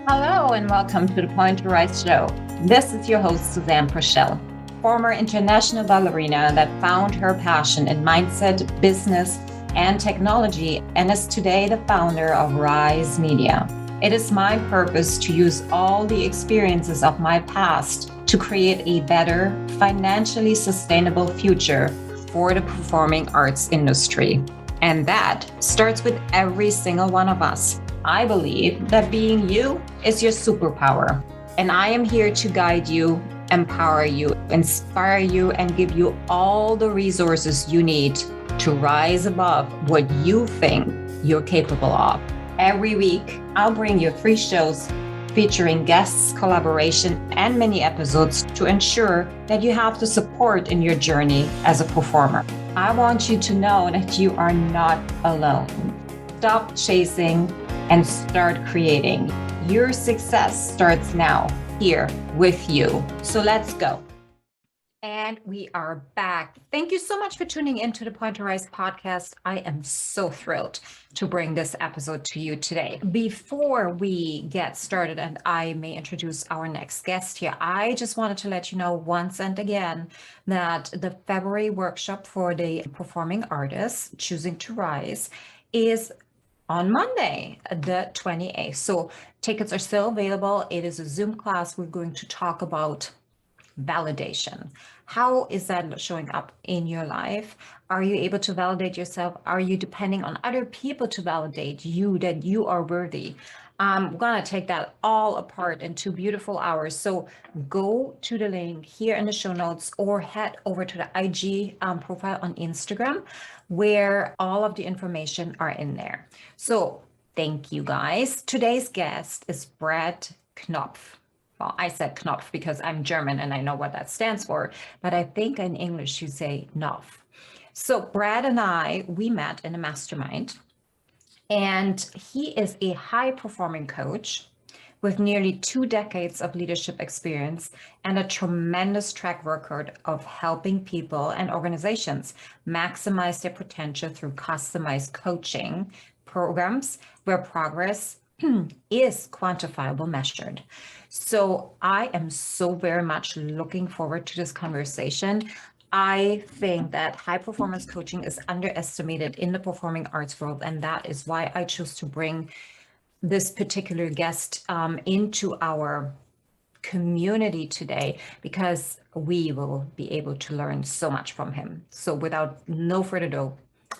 Hello and welcome to the Point to Rise show. This is your host, Susanne, former international ballerina that found her passion in mindset, business, and technology, and is today the founder of Rise Media. It is my purpose to use all the experiences of my past to create a better, financially sustainable future for the performing arts industry. And that starts with every single one of us. I believe that being you is your superpower. And I am here to guide you, empower you, inspire you, and give you all the resources you need to rise above what you think you're capable of. Every week, I'll bring you 3 shows featuring guests, collaboration, and mini episodes to ensure that you have the support in your journey as a performer. I want you to know that you are not alone. Stop chasing and start creating. Your success starts now, here with you. So let's go. And we are back. Thank you so much for tuning into the Point to Rise podcast. I am so thrilled to bring this episode to you today. Before we get started, and I may introduce our next guest here, I just wanted to let you know once and again that the February workshop for the performing artists choosing to rise is on Monday, the 28th. So tickets are still available. It is a Zoom class. We're going to talk about validation. How is that showing up in your life? Are you able to validate yourself? Are you depending on other people to validate you that you are worthy? I'm going to take that all apart in 2 beautiful hours. So go to the link here in the show notes or head over to the IG profile on Instagram where all of the information are in there. So thank you guys. Today's guest is Brett Knopf. Well, I said Knopf because I'm German and I know what that stands for, but I think in English you say Knopf. So Brad and we met in a mastermind, and he is a high-performing coach with nearly 2 decades of leadership experience and a tremendous track record of helping people and organizations maximize their potential through customized coaching programs where progress is quantifiable, measured. So I am so very much looking forward to this conversation. I think that high performance coaching is underestimated in the performing arts world, and that is why I chose to bring this particular guest into our community today, because we will be able to learn so much from him. So without no further ado,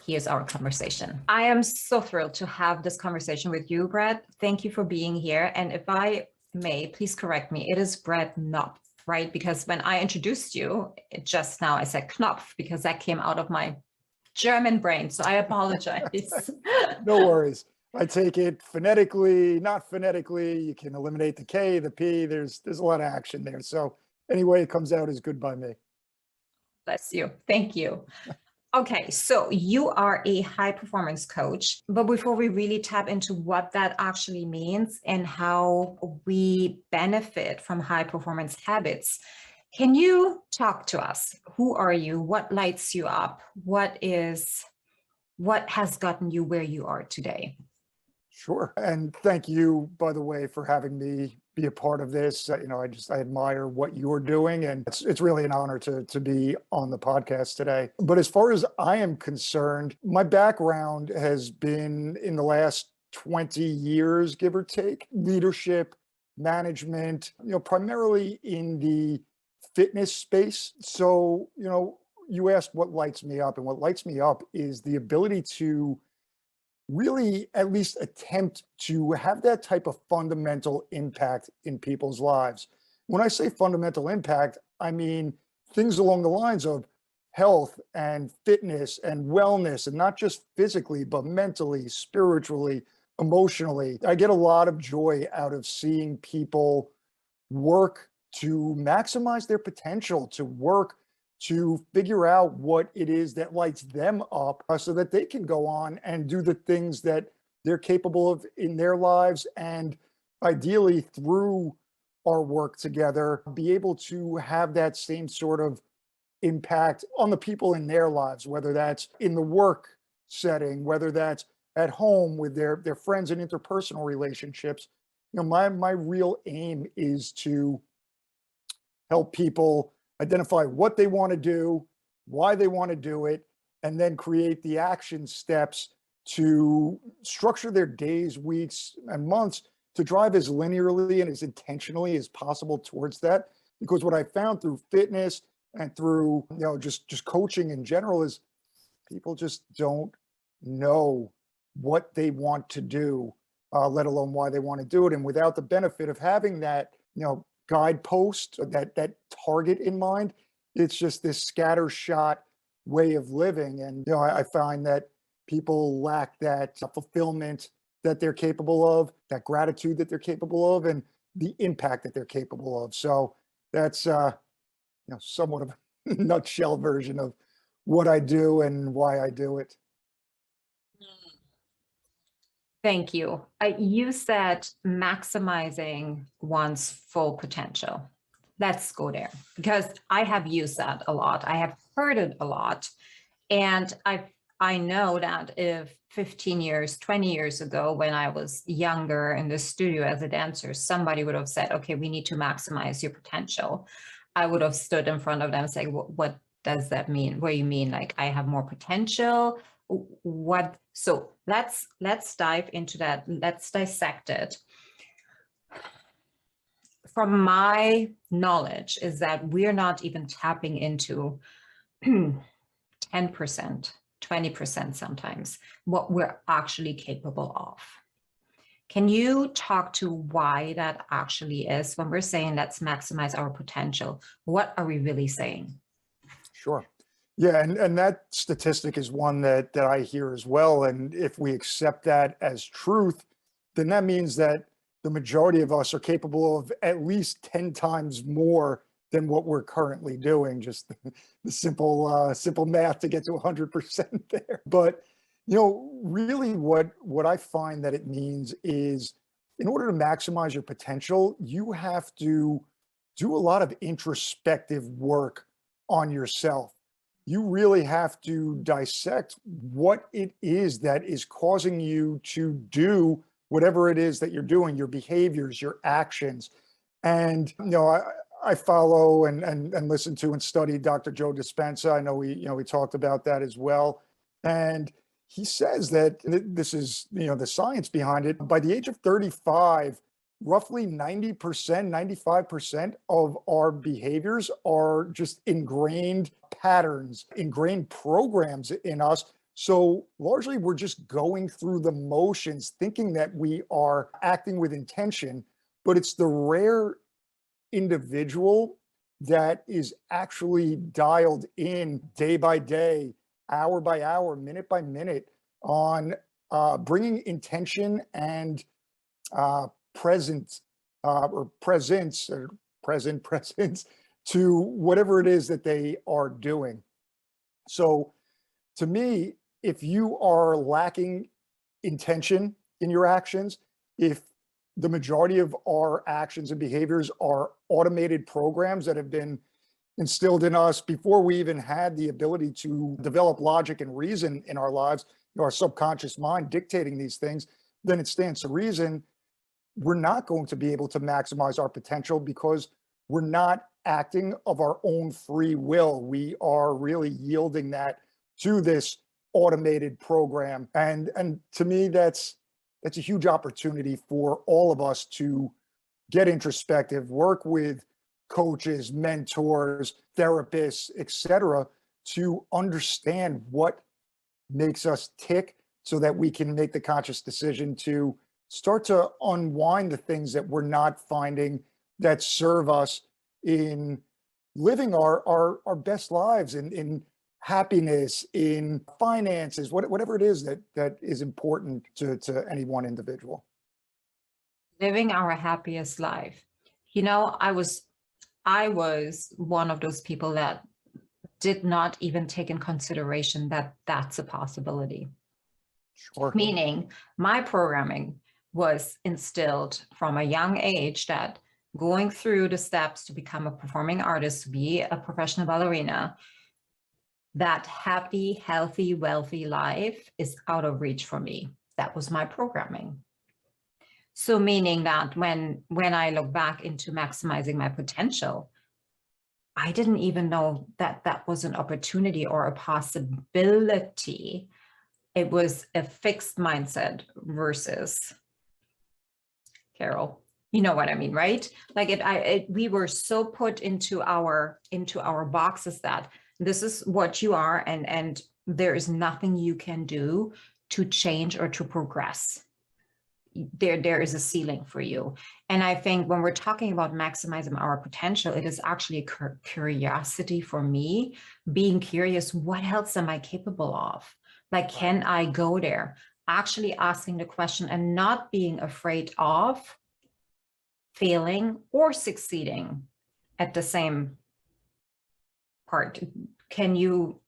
here's our conversation. I am so thrilled to have this conversation with you, Brett. Thank you for being here. And if I may, please correct me. It is Brett Knopf, right? Because when I introduced you just now, I said Knopf because that came out of my German brain. So I apologize. No worries. I take it phonetically, not phonetically. You can eliminate the K, the P. There's a lot of action there. So any way it comes out is good by me. Bless you. Thank you. Okay, so you are a high performance coach, but before we really tap into what that actually means and how we benefit from high performance habits, can you talk to us? Who are you? What lights you up? What has gotten you where you are today? Sure. And thank you, by the way, for having me be a part of this. I admire what you're doing, and it's really an honor to be on the podcast today. But as far as I am concerned, my background has been in the last 20 years, give or take, leadership, management, primarily in the fitness space. So, you asked what lights me up, and what lights me up is the ability to really at least attempt to have that type of fundamental impact in people's lives. When I say fundamental impact, I mean things along the lines of health and fitness and wellness, and not just physically, but mentally, spiritually, emotionally. I get a lot of joy out of seeing people work to maximize their potential, to work to figure out what it is that lights them up so that they can go on and do the things that they're capable of in their lives, and ideally through our work together, be able to have that same sort of impact on the people in their lives, whether that's in the work setting, whether that's at home with their friends and interpersonal relationships. my real aim is to help people identify what they want to do, why they want to do it, and then create the action steps to structure their days, weeks, and months to drive as linearly and as intentionally as possible towards that. Because what I found through fitness and through, just coaching in general is people just don't know what they want to do, let alone why they want to do it. And without the benefit of having that, guidepost, that target in mind, it's just this scattershot way of living. And I find that people lack that fulfillment that they're capable of, that gratitude that they're capable of, and the impact that they're capable of. So that's somewhat of a nutshell version of what I do and why I do it. Thank you. You said maximizing one's full potential. Let's go there because I have used that a lot. I have heard it a lot. And I know that if 15 years, 20 years ago, when I was younger in the studio as a dancer, somebody would have said, okay, we need to maximize your potential. I would have stood in front of them saying, what does that mean? What do you mean? Like, I have more potential? What? So let's dive into that. Let's dissect it. From my knowledge is that we're not even tapping into 10%, 20% sometimes, what we're actually capable of. Can you talk to why that actually is when we're saying let's maximize our potential? What are we really saying? Sure. Yeah, and that statistic is one that I hear as well. And if we accept that as truth, then that means that the majority of us are capable of at least 10 times more than what we're currently doing. Just the simple math to get to 100% there. But really what I find that it means is, in order to maximize your potential, you have to do a lot of introspective work on yourself. You really have to dissect what it is that is causing you to do whatever it is that you're doing, your behaviors, your actions. And I follow and listen to and study Dr. Joe Dispenza. I know we talked about that as well. And he says that this is, the science behind it. By the age of 35, roughly 90%, 95% of our behaviors are just ingrained patterns, ingrained programs in us. So largely we're just going through the motions, thinking that we are acting with intention, but it's the rare individual that is actually dialed in day by day, hour by hour, minute by minute on bringing intention and presence to whatever it is that they are doing. So to me, if you are lacking intention in your actions, if the majority of our actions and behaviors are automated programs that have been instilled in us before we even had the ability to develop logic and reason in our lives, our subconscious mind dictating these things, then it stands to reason we're not going to be able to maximize our potential because we're not acting of our own free will. We are really yielding that to this automated program. And to me, that's a huge opportunity for all of us to get introspective, work with coaches, mentors, therapists, etc., to understand what makes us tick so that we can make the conscious decision to start to unwind the things that we're not finding that serve us in living our best lives, in happiness, in finances, whatever it is that is important to any one individual. Living our happiest life. I was one of those people that did not even take in consideration that that's a possibility. Sure. Meaning my programming was instilled from a young age that going through the steps to become a performing artist, to be a professional ballerina, that happy, healthy, wealthy life is out of reach for me. That was my programming. So meaning that when I look back into maximizing my potential, I didn't even know that that was an opportunity or a possibility. It was a fixed mindset versus, Carol, you know what I mean, right? Like we were so put into our boxes that this is what you are, and there is nothing you can do to change or to progress. There is a ceiling for you. And I think when we're talking about maximizing our potential, it is actually a curiosity for me, being curious, what else am I capable of? Like, can I go there? Actually asking the question and not being afraid of failing or succeeding at the same part. Can you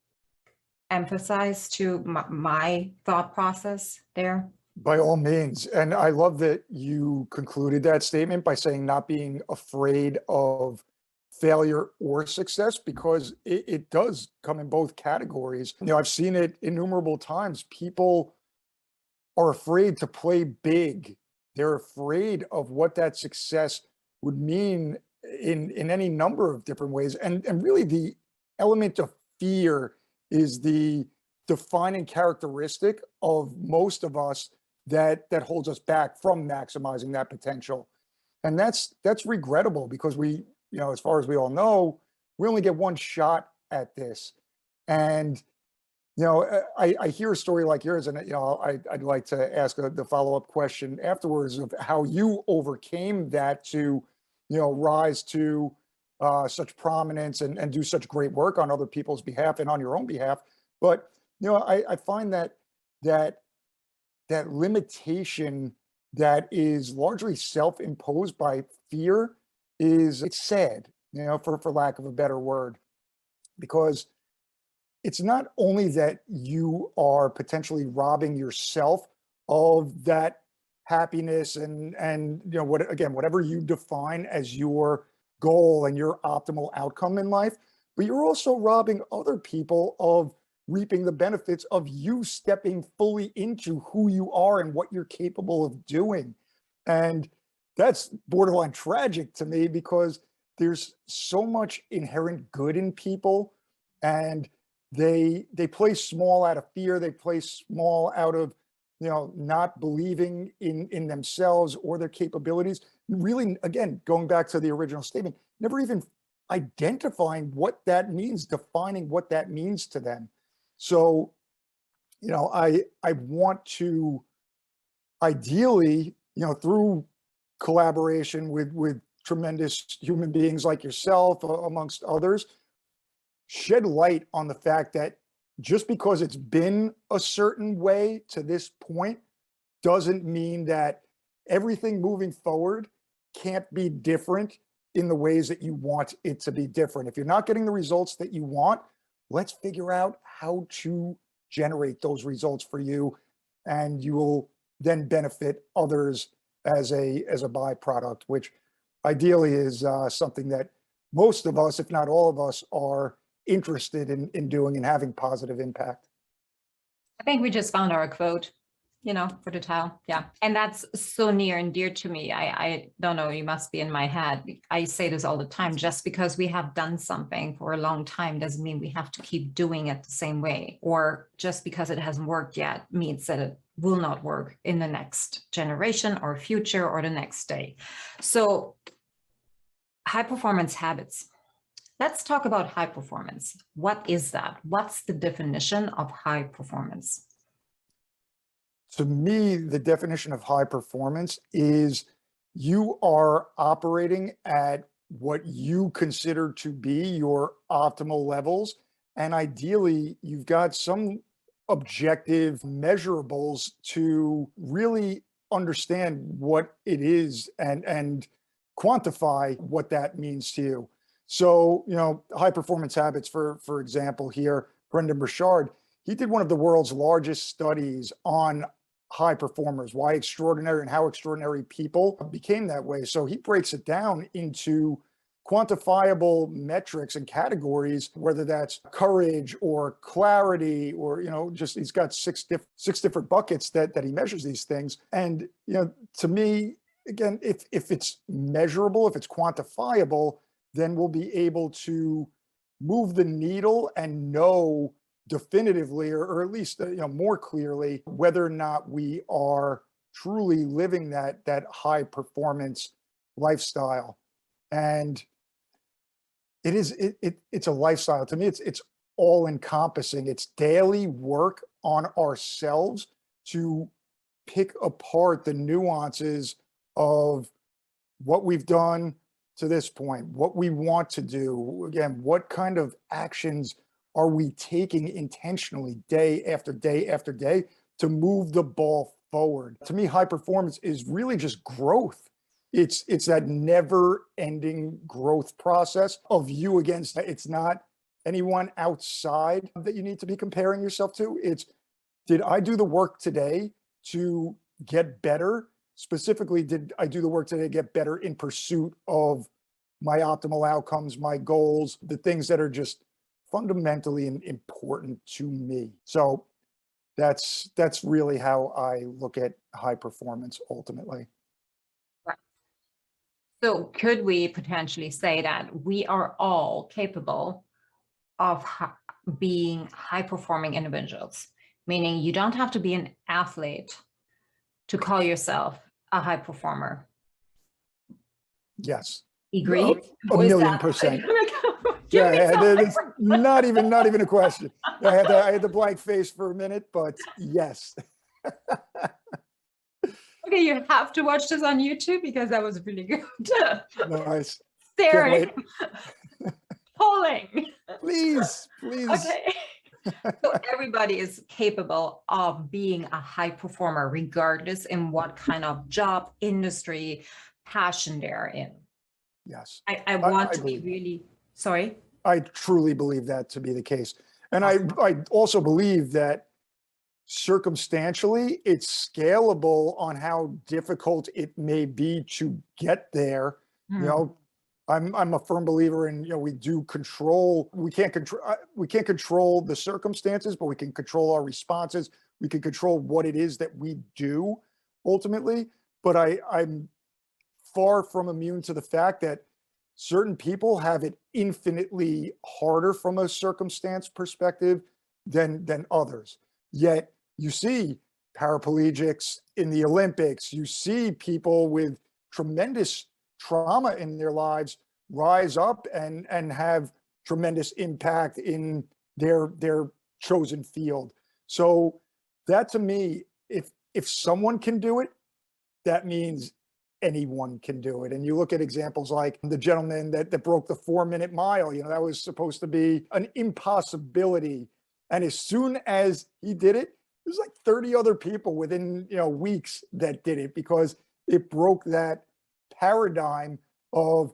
emphasize to my thought process there? By all means. And I love that you concluded that statement by saying not being afraid of failure or success, because it does come in both categories. I've seen it innumerable times. People are afraid to play big. They're afraid of what that success would mean in any number of different ways. And really the element of fear is the defining characteristic of most of us that holds us back from maximizing that potential. And that's regrettable, because we, as far as we all know, we only get one shot at this. And I hear a story like yours, and I'd like to ask the follow-up question afterwards of how you overcame that to rise to such prominence and do such great work on other people's behalf and on your own behalf. But I find that limitation that is largely self-imposed by fear it's sad, for lack of a better word, because it's not only that you are potentially robbing yourself of that happiness and whatever you define as your goal and your optimal outcome in life, but you're also robbing other people of reaping the benefits of you stepping fully into who you are and what you're capable of doing. And that's borderline tragic to me, because there's so much inherent good in people, and they play small out of fear. They play small out of not believing in themselves or their capabilities. Really, again, going back to the original statement, never even identifying what that means, defining what that means to them. So, I want to ideally, through collaboration with tremendous human beings like yourself, amongst others, shed light on the fact that just because it's been a certain way to this point doesn't mean that everything moving forward can't be different in the ways that you want it to be different. If you're not getting the results that you want, let's figure out how to generate those results for you, and you will then benefit others as a byproduct, which ideally is something that most of us, if not all of us, are interested in doing and having positive impact. I think we just found our quote, for the title. Yeah. And that's so near and dear to me. I don't know, you must be in my head. I say this all the time. Just because we have done something for a long time doesn't mean we have to keep doing it the same way. Or just because it hasn't worked yet means that it will not work in the next generation or future or the next day. So high performance habits. Let's talk about high performance. What is that? What's the definition of high performance? To me, the definition of high performance is you are operating at what you consider to be your optimal levels. And ideally, you've got some objective measurables to really understand what it is and quantify what that means to you. So, high performance habits, for example, here, Brendan Burchard, he did one of the world's largest studies on high performers, why extraordinary and how extraordinary people became that way. So he breaks it down into quantifiable metrics and categories, whether that's courage or clarity, or, just he's got six different buckets that he measures these things. And, to me, again, if it's measurable, if it's quantifiable, then we'll be able to move the needle and know definitively, or at least more clearly, whether or not we are truly living that high performance lifestyle. And it's a lifestyle. To me, it's all encompassing. It's daily work on ourselves to pick apart the nuances of what we've done to this point, what we want to do. Again, what kind of actions are we taking intentionally day after day after day to move the ball forward? To me, high performance is really just growth. It's that never ending growth process of you against. It's not anyone outside that you need to be comparing yourself to. It's, did I do the work today to get better? Specifically, did I do the work today to get better in pursuit of my optimal outcomes, my goals, the things that are just fundamentally important to me? So that's really how I look at high performance ultimately. Right. So could we potentially say that we are all capable of being high performing individuals? Meaning you don't have to be an athlete to call yourself a high performer. Yes. Agree? A million percent. Yeah, it's not even a question. I had the blank face for a minute, but yes. Okay, you have to watch this on YouTube because that was really good. Nice. Staring. Polling. Please. Okay. So everybody is capable of being a high performer, regardless in what kind of job, industry, passion they're in. Yes. I want to be really, sorry? I truly believe that to be the case. And I also believe that circumstantially it's scalable on how difficult it may be to get there. I'm a firm believer in, we do control, we can't control the circumstances, but we can control our responses. We can control what it is that we do ultimately. But I'm far from immune to the fact that certain people have it infinitely harder from a circumstance perspective than others. Yet you see paraplegics in the Olympics, you see people with tremendous trauma in their lives rise up and have tremendous impact in their chosen field. So that, to me, if someone can do it, that means anyone can do it. And you look at examples like the gentleman that broke the 4-minute mile, that was supposed to be an impossibility. And as soon as he did it, there's like 30 other people within, weeks that did it, because it broke that paradigm of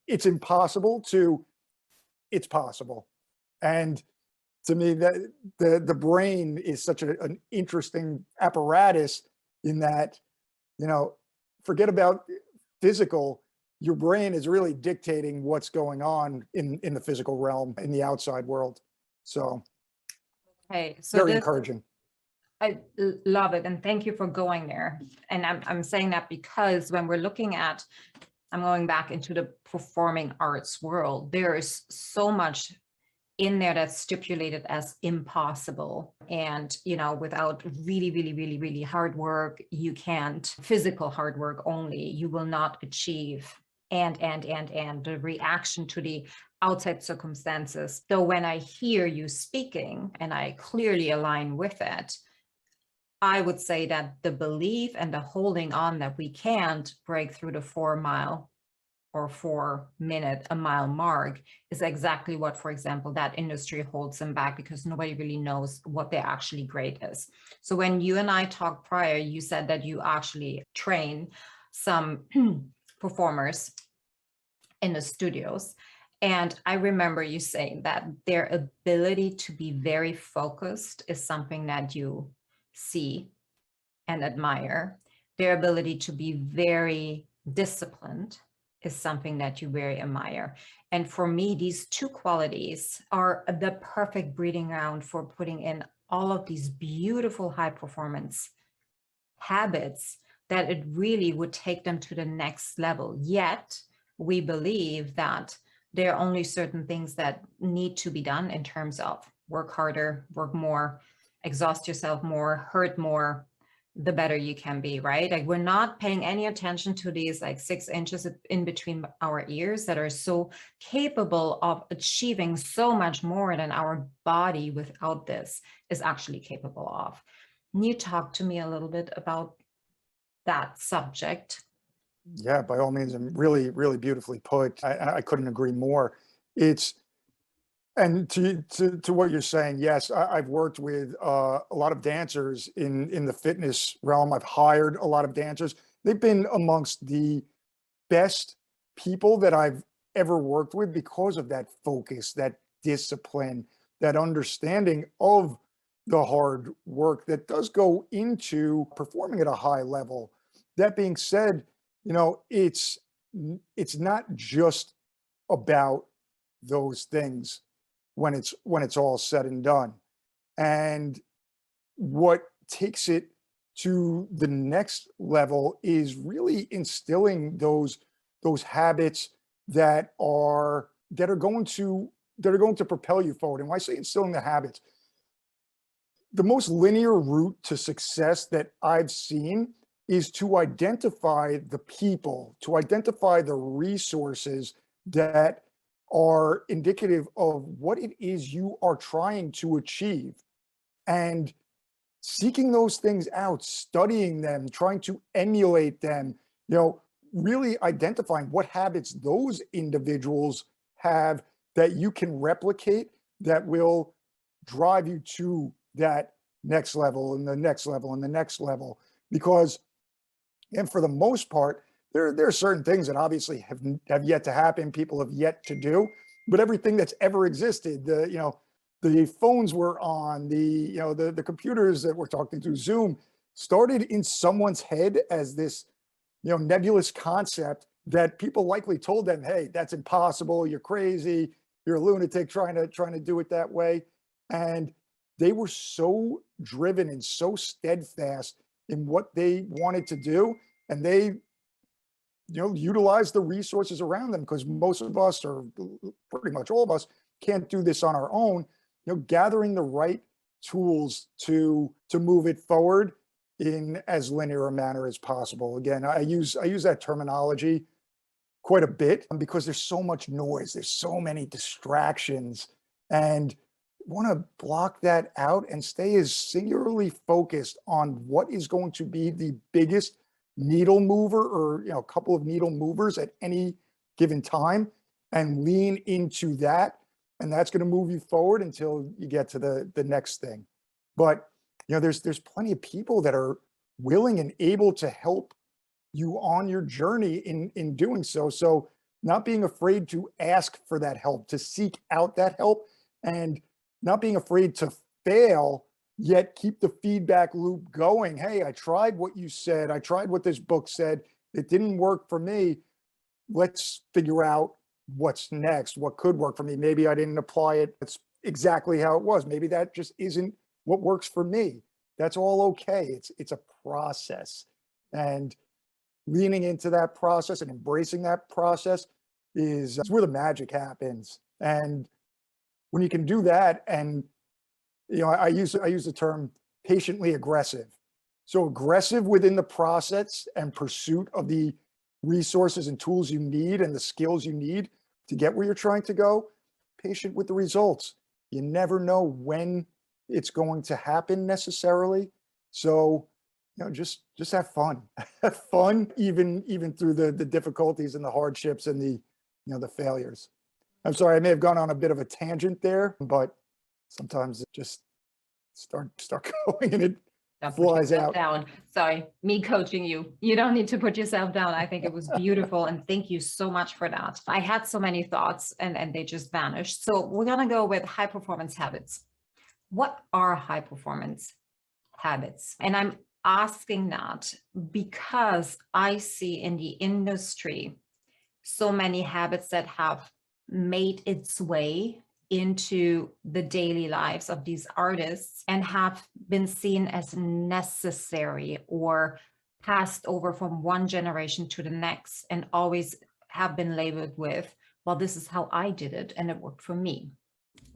it's impossible to it's possible. And to me, that the brain is such an interesting apparatus in that, forget about physical, your brain is really dictating what's going on in the physical realm, in the outside world. So, okay, so very encouraging. I love it, and thank you for going there. And I'm saying that because when we're looking at, I'm going back into the performing arts world, there is so much in there that's stipulated as impossible. And, without really, really, really, really hard work, you can't, physical hard work only, you will not achieve and the reaction to the outside circumstances. So when I hear you speaking and I clearly align with it, I would say that the belief and the holding on that we can't break through the 4-mile or 4-minute a mile mark is exactly what, for example, that industry holds them back, because nobody really knows what their actually great is. So when you and I talked prior, you said that you actually train some performers in the studios. And I remember you saying that their ability to be very focused is something that you see and admire. Their ability to be very disciplined is something that you very admire. And for me, these two qualities are the perfect breeding ground for putting in all of these beautiful high performance habits that it really would take them to the next level. Yet we believe that there are only certain things that need to be done in terms of work harder, work more, exhaust yourself more, hurt more, the better you can be, right? Like we're not paying any attention to these like 6 inches in between our ears that are so capable of achieving so much more than our body without this is actually capable of. Can you talk to me a little bit about that subject? Yeah, by all means, and really, really beautifully put. I couldn't agree more. It's and to what you're saying, yes, I've worked with a lot of dancers in the fitness realm. I've hired a lot of dancers. They've been amongst the best people that I've ever worked with because of that focus, that discipline, that understanding of the hard work that does go into performing at a high level. That being said, it's not just about those things when it's all said and done. And what takes it to the next level is really instilling those habits that are going to propel you forward. And when I say instilling the habits, the most linear route to success that I've seen is to identify the people, to identify the resources that are indicative of what it is you are trying to achieve, and seeking those things out, studying them, trying to emulate them, really identifying what habits those individuals have that you can replicate that will drive you to that next level and the next level and the next level. Because, and for the most part, there are certain things that obviously have yet to happen, people have yet to do, but everything that's ever existed, the phones we're on, the computers that we're talking through, Zoom, started in someone's head as this, nebulous concept that people likely told them, hey, that's impossible, you're crazy, you're a lunatic trying to do it that way. And they were so driven and so steadfast in what they wanted to do, and they utilize the resources around them, because most of us, or pretty much all of us, can't do this on our own. Gathering the right tools to move it forward in as linear a manner as possible. Again, I use that terminology quite a bit because there's so much noise, there's so many distractions, and want to block that out and stay as singularly focused on what is going to be the biggest needle mover, or a couple of needle movers at any given time, and lean into that. And that's going to move you forward until you get to the next thing. But there's plenty of people that are willing and able to help you on your journey in doing so. So not being afraid to ask for that help, to seek out that help, and not being afraid to fail, yet keep the feedback loop going. Hey, I tried what you said. I tried what this book said. It didn't work for me. Let's figure out what's next, what could work for me. Maybe I didn't apply it. That's exactly how it was. Maybe that just isn't what works for me. That's all okay. It's a process. And leaning into that process and embracing that process is where the magic happens. And when you can do that, and I use the term patiently aggressive. So aggressive within the process and pursuit of the resources and tools you need and the skills you need to get where you're trying to go. Patient with the results. You never know when it's going to happen necessarily. So, just have fun. Have fun even through the difficulties and the hardships and the failures. I'm sorry, I may have gone on a bit of a tangent there, but sometimes it just start going and it Don't put flies yourself out. down. Sorry, me coaching you. You don't need to put yourself down. I think it was beautiful. And thank you so much for that. I had so many thoughts and they just vanished. So we're going to go with high performance habits. What are high performance habits? And I'm asking that because I see in the industry so many habits that have made its way into the daily lives of these artists and have been seen as necessary or passed over from one generation to the next and always have been labeled with, well, this is how I did it and it worked for me.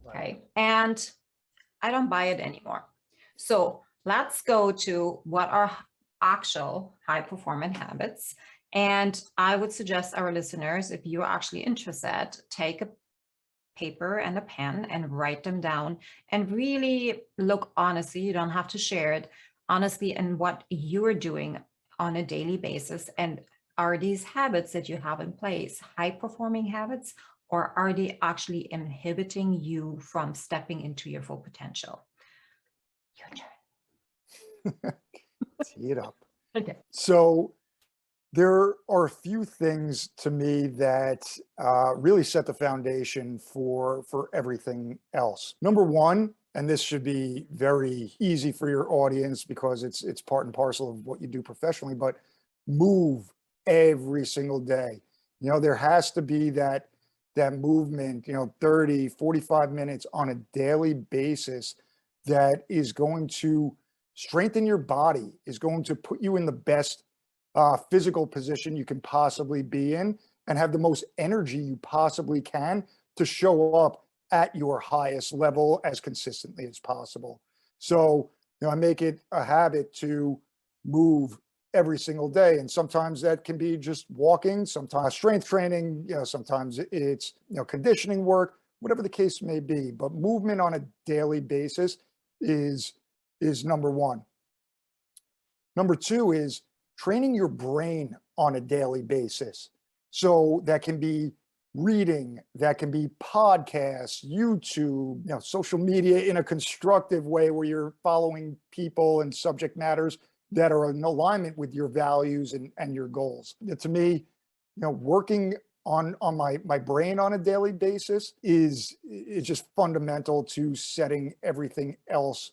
Okay. And I don't buy it anymore. So let's go to what are actual high performance habits. And I would suggest our listeners, if you're actually interested, take a paper and a pen and write them down and really look honestly. You don't have to share it honestly in what you're doing on a daily basis. And are these habits that you have in place high performing habits, or are they actually inhibiting you from stepping into your full potential? Your turn. Tee it up. Okay. So there are a few things to me that really set the foundation for everything else. Number one, and this should be very easy for your audience because it's part and parcel of what you do professionally, but move every single day. There has to be that movement, 30, 45 minutes on a daily basis that is going to strengthen your body, is going to put you in the best physical position you can possibly be in and have the most energy you possibly can to show up at your highest level as consistently as possible. So, I make it a habit to move every single day. And sometimes that can be just walking, sometimes strength training, sometimes it's, conditioning work, whatever the case may be. But movement on a daily basis is number one. Number two is training your brain on a daily basis. So that can be reading, that can be podcasts, YouTube, social media in a constructive way where you're following people and subject matters that are in alignment with your values and your goals. To me, working on my brain on a daily basis is just fundamental to setting everything else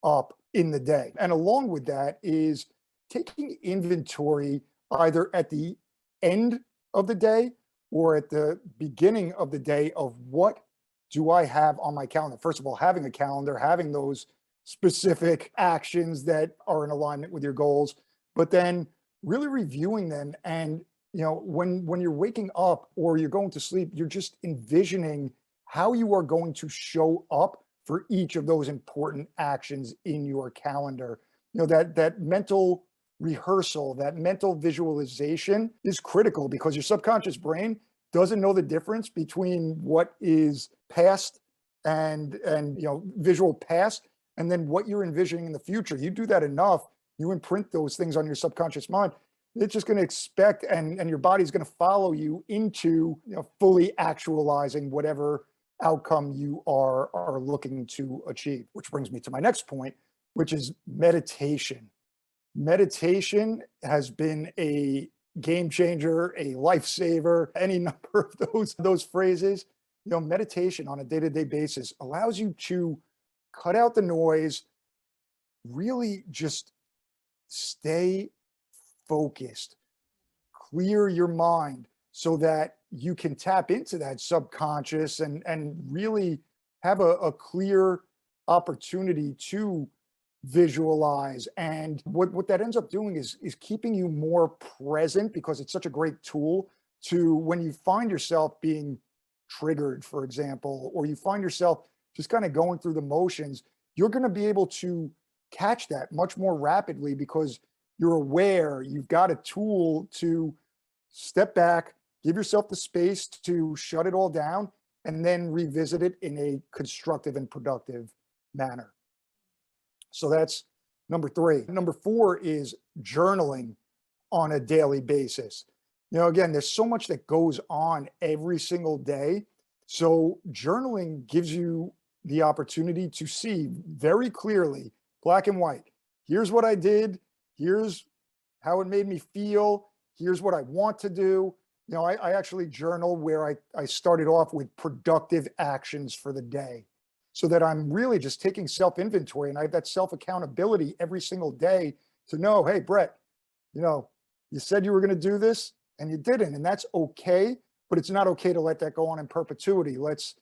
up in the day. And along with that is taking inventory either at the end of the day or at the beginning of the day of what do I have on my calendar. First of all, having a calendar, having those specific actions that are in alignment with your goals, but then really reviewing them. And, when you're waking up or you're going to sleep, you're just envisioning how you are going to show up for each of those important actions in your calendar. That mental rehearsal, that mental visualization is critical because your subconscious brain doesn't know the difference between what is past and visual past and then what you're envisioning in the future. You do that enough, you imprint those things on your subconscious mind, it's just going to expect and your body's going to follow you into fully actualizing whatever outcome you are looking to achieve. Which brings me to my next point, which is meditation. Meditation has been a game changer, a lifesaver, any number of those phrases. Meditation on a day-to-day basis allows you to cut out the noise, really just stay focused, clear your mind so that you can tap into that subconscious and really have a clear opportunity to visualize. And what that ends up doing is keeping you more present because it's such a great tool to when you find yourself being triggered, for example, or you find yourself just kind of going through the motions, you're going to be able to catch that much more rapidly because you're aware, you've got a tool to step back, give yourself the space to shut it all down, and then revisit it in a constructive and productive manner. So that's number three. Number four is journaling on a daily basis. Again, there's so much that goes on every single day. So journaling gives you the opportunity to see very clearly, black and white. Here's what I did. Here's how it made me feel. Here's what I want to do. I actually journal where I started off with productive actions for the day so that I'm really just taking self-inventory and I have that self-accountability every single day to know, hey, Brett, you said you were going to do this. and you didn't, and that's okay, but it's not okay to let that go on in perpetuity. Let's,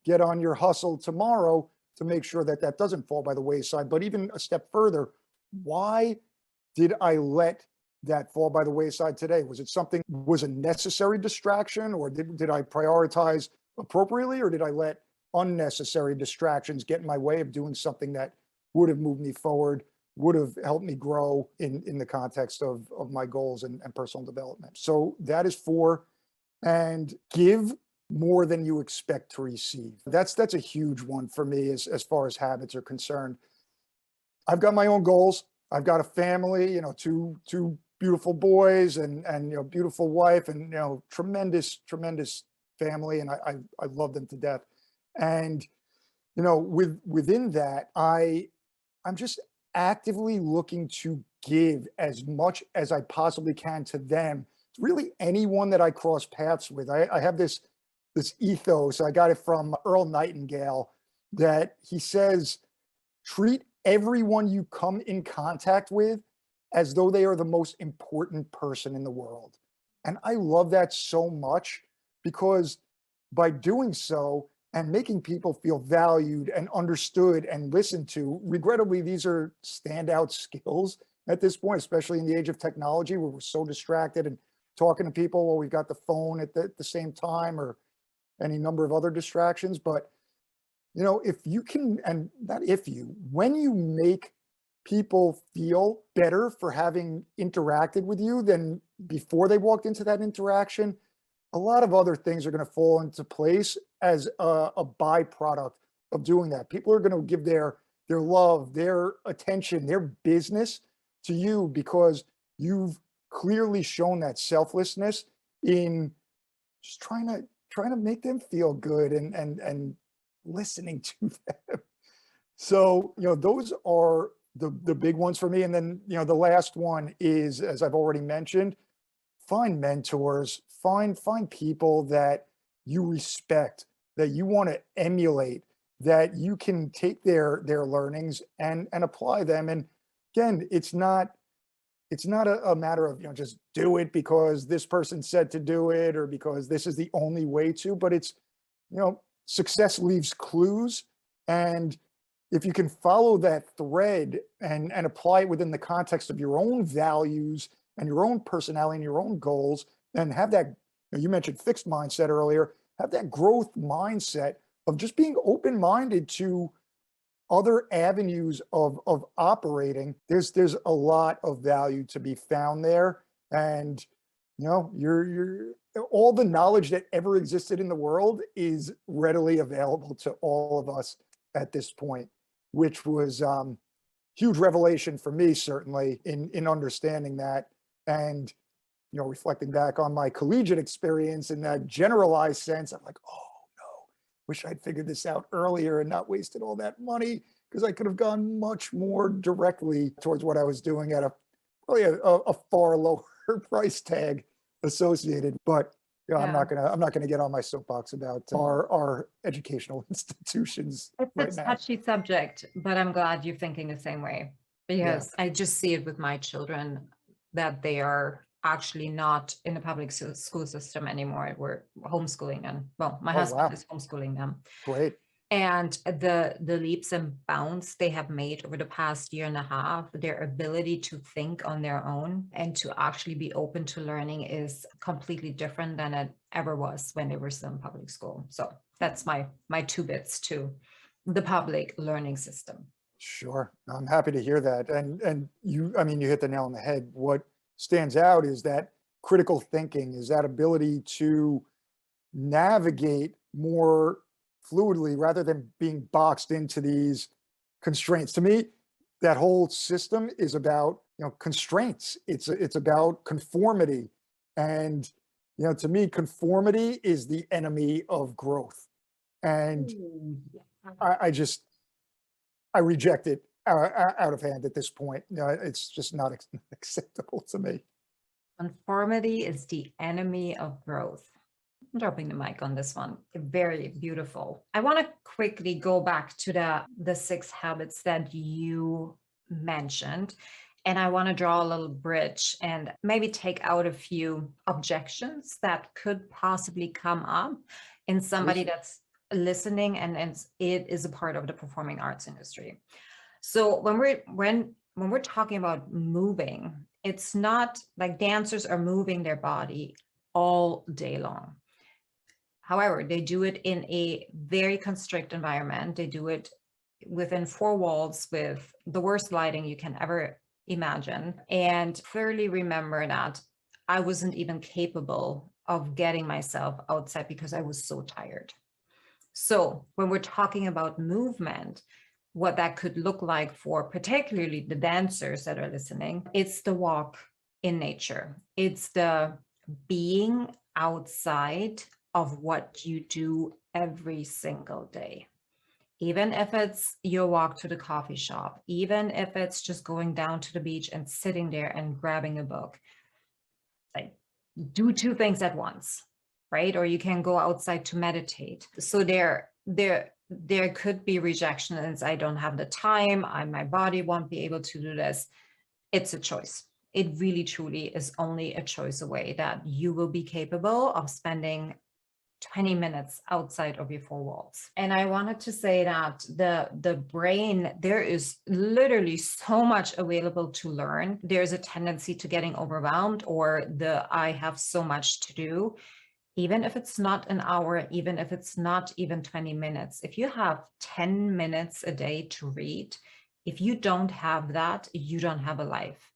get on your hustle tomorrow to make sure that that doesn't fall by the wayside. But even a step further, why did I let that fall by the wayside today? Was it something, was a necessary distraction, or did I prioritize appropriately, or did I let unnecessary distractions get in my way of doing something that would have moved me forward, would have helped me grow in the context of my goals and personal development? So that is 4. And give more than you expect to receive. That's a huge one for me as far as habits are concerned. I've got my own goals. I've got a family, two beautiful boys and beautiful wife, and tremendous family, and I love them to death. And within that, I'm just actively looking to give as much as I possibly can to them. Really, anyone that I cross paths with. I have this ethos. I got it from Earl Nightingale, that he says, treat everyone you come in contact with as though they are the most important person in the world. And I love that so much, because by doing so and making people feel valued and understood and listened to, regrettably, these are standout skills at this point, especially in the age of technology, where we're so distracted and talking to people while we've got the phone at the same time, or any number of other distractions. But if you can, and not if you, when you make people feel better for having interacted with you than before they walked into that interaction, a lot of other things are going to fall into place as a byproduct of doing that. People are going to give their love, their attention, their business to you, because you've clearly shown that selflessness in just trying to make them feel good and listening to them. So, those are the big ones for me. And then, the last one is, as I've already mentioned, find mentors, find people that you respect, that you want to emulate, that you can take their learnings and apply them. And again, it's not a matter of, just do it because this person said to do it, or because this is the only way to, but it's, success leaves clues. And if you can follow that thread and apply it within the context of your own values and your own personality and your own goals, and have that, you mentioned fixed mindset earlier, have that growth mindset of just being open-minded to other avenues of operating, there's a lot of value to be found there. And you're all the knowledge that ever existed in the world is readily available to all of us at this point, which was huge revelation for me, certainly, in understanding that. And reflecting back on my collegiate experience in that generalized sense, I'm like, oh no, wish I'd figured this out earlier and not wasted all that money, because I could have gone much more directly towards what I was doing at probably a far lower price tag associated. But Yeah. I'm not gonna get on my soapbox about our educational institutions It's right a now. touchy subject, but I'm glad you're thinking the same way, because I just see it with my children that they are actually not in the public school system anymore. We're homeschooling them. Well, my husband is homeschooling them. Great. And the leaps and bounds they have made over the past year and a half, their ability to think on their own and to actually be open to learning is completely different than it ever was when they were still in public school. So that's my 2 bits to the public learning system. Sure. I'm happy to hear that. And you hit the nail on the head. What stands out is that critical thinking, is that ability to navigate more fluidly rather than being boxed into these constraints. To me, that whole system is about, constraints. It's about conformity. And, to me, conformity is the enemy of growth. And I reject it out of hand at this point. It's just not acceptable to me. Conformity is the enemy of growth. I'm dropping the mic on this one. Very beautiful. I want to quickly go back to the 6 habits that you mentioned. And I want to draw a little bridge and maybe take out a few objections that could possibly come up in somebody that's listening and it is a part of the performing arts industry. So when we're talking about moving, it's not like dancers are moving their body all day long. However, they do it in a very constricted environment. They do it within four walls with the worst lighting you can ever imagine. And clearly remember that I wasn't even capable of getting myself outside because I was so tired. So when we're talking about movement, what that could look like for particularly the dancers that are listening, it's the walk in nature. It's the being outside of what you do every single day. Even if it's your walk to the coffee shop, even if it's just going down to the beach and sitting there and grabbing a book, like do two things at once, right? Or you can go outside to meditate. So there could be rejection and I don't have the time, my body won't be able to do this. It's a choice. It really truly is only a choice away that you will be capable of spending 20 minutes outside of your four walls. And I wanted to say that the brain, there is literally so much available to learn. There's a tendency to getting overwhelmed or I have so much to do. Even if it's not an hour, even if it's not even 20 minutes, if you have 10 minutes a day to read, if you don't have that, you don't have a life.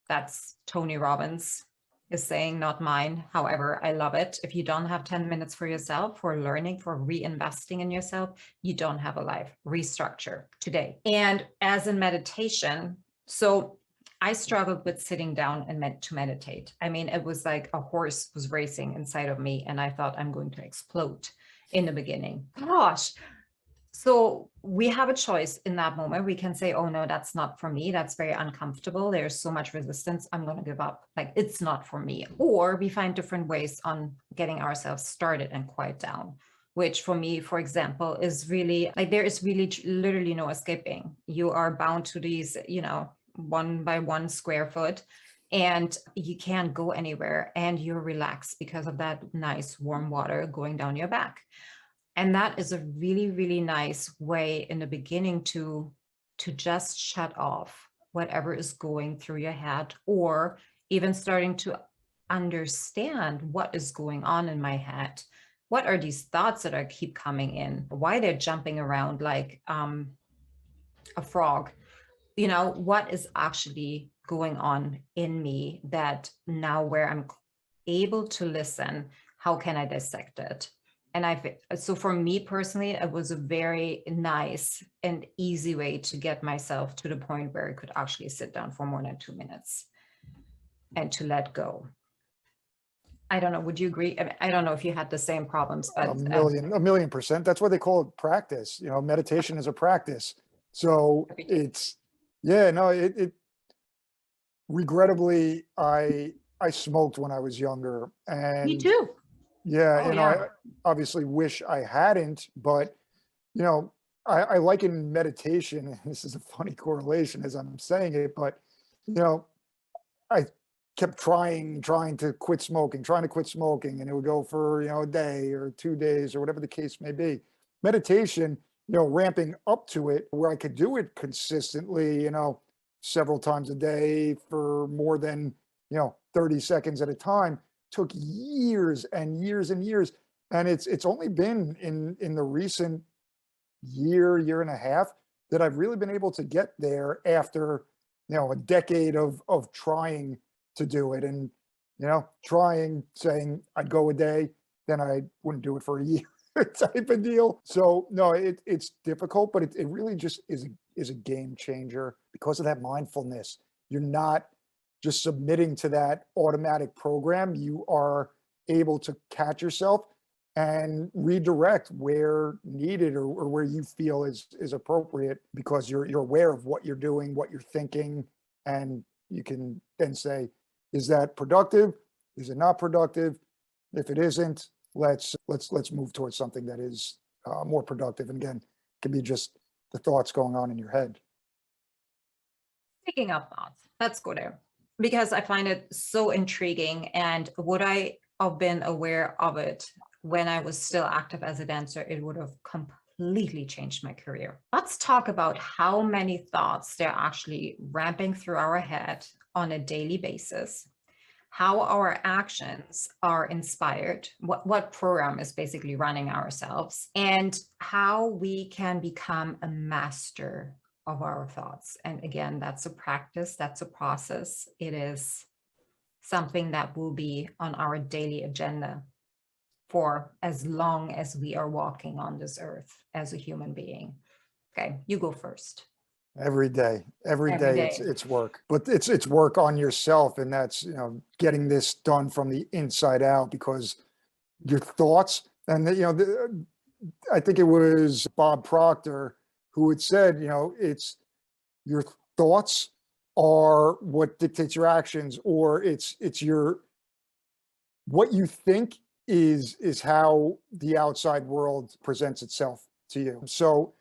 That's Tony Robbins is saying, not mine. However, I love it. If you don't have 10 minutes for yourself, for learning, for reinvesting in yourself, you don't have a life. Restructure today. And as in meditation, so I struggled with sitting down and to meditate. I mean, it was like a horse was racing inside of me and I thought I'm going to explode in the beginning. Gosh. So we have a choice in that moment. We can say, oh no, that's not for me. That's very uncomfortable. There's so much resistance. I'm going to give up. Like, it's not for me. Or we find different ways on getting ourselves started and quiet down, which for me, for example, is really like, there is really literally no escaping. You are bound to these, 1 by 1 square foot and you can't go anywhere and you're relaxed because of that nice warm water going down your back. And that is a really, really nice way in the beginning to just shut off whatever is going through your head, or even starting to understand what is going on in my head. What are these thoughts that are keep coming in? Why they're jumping around like a frog? What is actually going on in me that now where I'm able to listen, how can I dissect it? And so for me personally, it was a very nice and easy way to get myself to the point where I could actually sit down for more than 2 minutes and to let go. I don't know. Would you agree? I don't know if you had the same problems, but a million percent. That's why they call it practice. Meditation is a practice. So it regrettably, I smoked when I was younger, and me too. Yeah, Oh, yeah. I obviously wish I hadn't, but I liken meditation, and this is a funny correlation as I'm saying it, but I kept trying to quit smoking, and it would go for a day or 2 days or whatever the case may be. Meditation, ramping up to it where I could do it consistently, several times a day for more than 30 seconds at a time, took years and years and years. And it's only been in the recent year and a half that I've really been able to get there after, a decade of trying to do it and, saying I'd go a day, then I wouldn't do it for a year type of deal. So no, it's difficult, but it really just is a game changer because of that mindfulness. You're not just submitting to that automatic program. You are able to catch yourself and redirect where needed or where you feel is appropriate because you're aware of what you're doing, what you're thinking, and you can then say, is that productive? Is it not productive? If it isn't, let's move towards something that is more productive. And again, it can be just the thoughts going on in your head. Picking up thoughts. Let's go there because I find it so intriguing. And would I have been aware of it when I was still active as a dancer, it would have completely changed my career. Let's talk about how many thoughts they're actually ramping through our head on a daily basis, how our actions are inspired, what program is basically running ourselves, and how we can become a master of our thoughts. And again, that's a practice, that's a process. It is something that will be on our daily agenda for as long as we are walking on this earth as a human being. Okay, you go first. Every day, Every day. it's work, but it's work on yourself. And that's, getting this done from the inside out, because your thoughts and I think it was Bob Proctor who had said, it's your thoughts are what dictates your actions, or it's your, what you think is how the outside world presents itself to you. So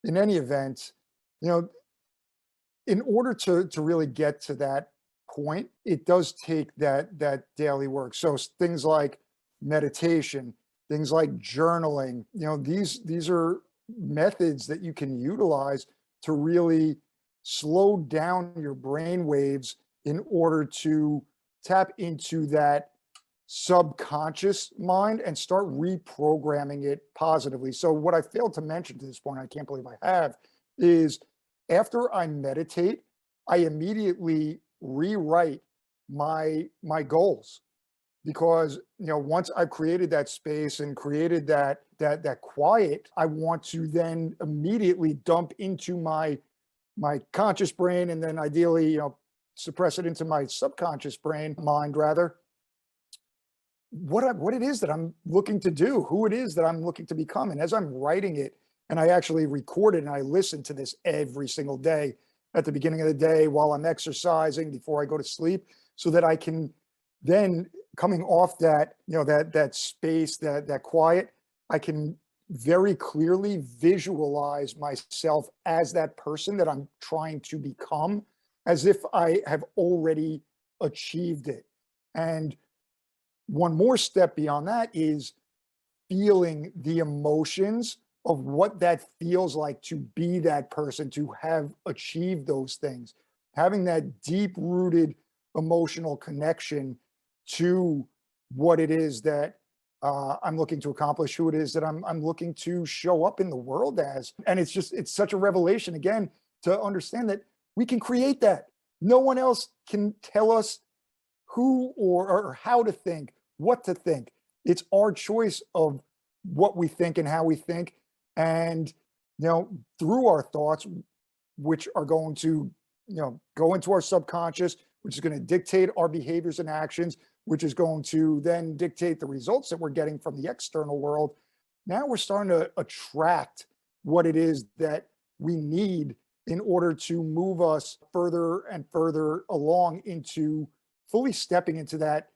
in any event, in order to really get to that point, it does take that daily work. So things like meditation, things like journaling, these are methods that you can utilize to really slow down your brain waves in order to tap into that subconscious mind and start reprogramming it positively. So what I failed to mention to this point, I can't believe I have, is after I meditate, I immediately rewrite my goals, because once I've created that space and created that quiet, I want to then immediately dump into my conscious brain, and then ideally suppress it into my subconscious mind rather, what it is that I'm looking to do, who it is that I'm looking to become. And as I'm writing it, and I actually record it and I listen to this every single day at the beginning of the day while I'm exercising, before I go to sleep, so that I can then, coming off that, that space, that quiet, I can very clearly visualize myself as that person that I'm trying to become, as if I have already achieved it. And one more step beyond that is feeling the emotions of what that feels like to be that person, to have achieved those things, having that deep rooted emotional connection to what it is that I'm looking to accomplish, who it is that I'm looking to show up in the world as. And it's such a revelation, again, to understand that we can create that. No one else can tell us who or how to think, what to think. It's our choice of what we think and how we think. And, through our thoughts, which are going to, go into our subconscious, which is going to dictate our behaviors and actions, which is going to then dictate the results that we're getting from the external world. Now we're starting to attract what it is that we need in order to move us further and further along into fully stepping into that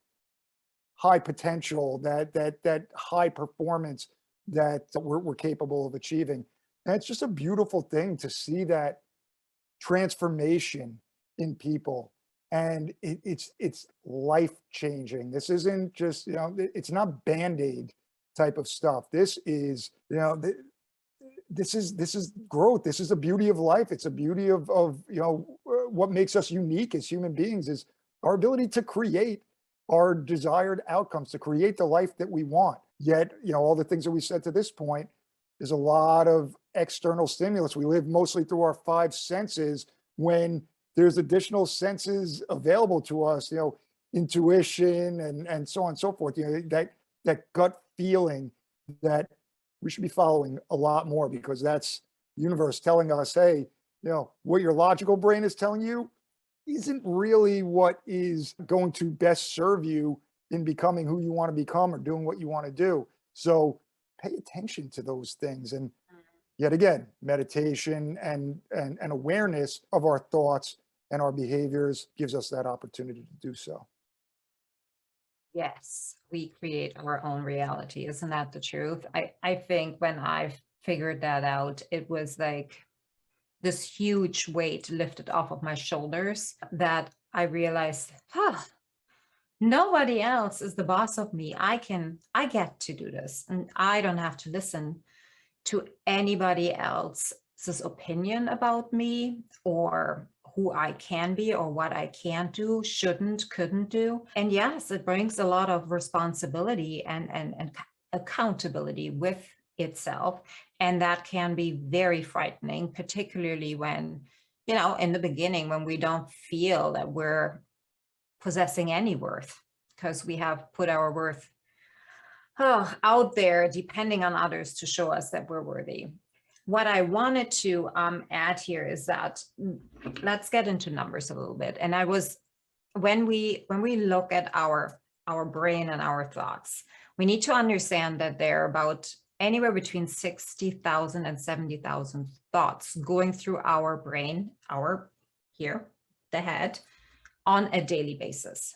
high potential, that high performance that we're capable of achieving. And it's just a beautiful thing to see that transformation in people. And it's life changing. This isn't just, it's not Band-Aid type of stuff. This is, this is growth. This is the beauty of life. It's a beauty of what makes us unique as human beings is our ability to create our desired outcomes, to create the life that we want. Yet, all the things that we said to this point, there's a lot of external stimulus. We live mostly through our five senses, when there's additional senses available to us, intuition and so on and so forth, that gut feeling that we should be following a lot more, because that's the universe telling us, hey, what your logical brain is telling you isn't really what is going to best serve you in becoming who you want to become or doing what you want to do. So pay attention to those things. And yet again, meditation and awareness of our thoughts and our behaviors gives us that opportunity to do so. Yes, we create our own reality. Isn't that the truth? I think when I figured that out, it was like this huge weight lifted off of my shoulders that I realized, nobody else is the boss of me. I get to do this, and I don't have to listen to anybody else's opinion about me or who I can be or what I can't do, shouldn't, couldn't do. And yes, it brings a lot of responsibility and accountability with itself. And that can be very frightening, particularly when, in the beginning, when we don't feel that we're possessing any worth, because we have put our worth out there, depending on others to show us that we're worthy. What I wanted to add here is that let's get into numbers a little bit. And when we look at our brain and our thoughts, we need to understand that there are about anywhere between 60,000 and 70,000 thoughts going through our brain, the head, on a daily basis,